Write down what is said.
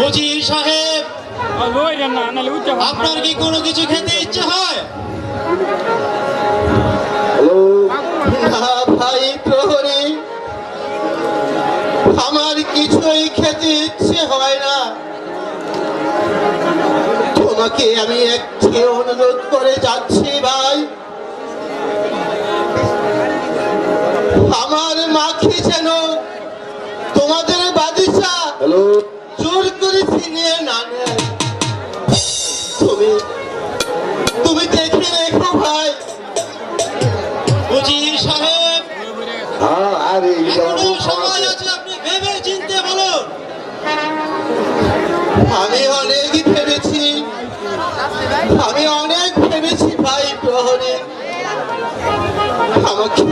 উজির সাহেব, আপনার কি কোনো কিছু খেতে ইচ্ছে হয়? না ভাই প্রহরী, আমার কিছুই খেতে ইচ্ছে হয় না। তোমাকে আমি একটি অনুরোধ করে যাচ্ছি ভাই, আমার মাকে যেন তোমাদের বাদিশা জোর করে ছিনিয়ে না নেয়। তুমি দেখে রেখো ভাই। উজির সাহেব, এখনো সময় আছে, আপনি ভেবে চিন্তে বলুন। আমি অনেক ভেবেছি ভাই প্রহরী, আমাকে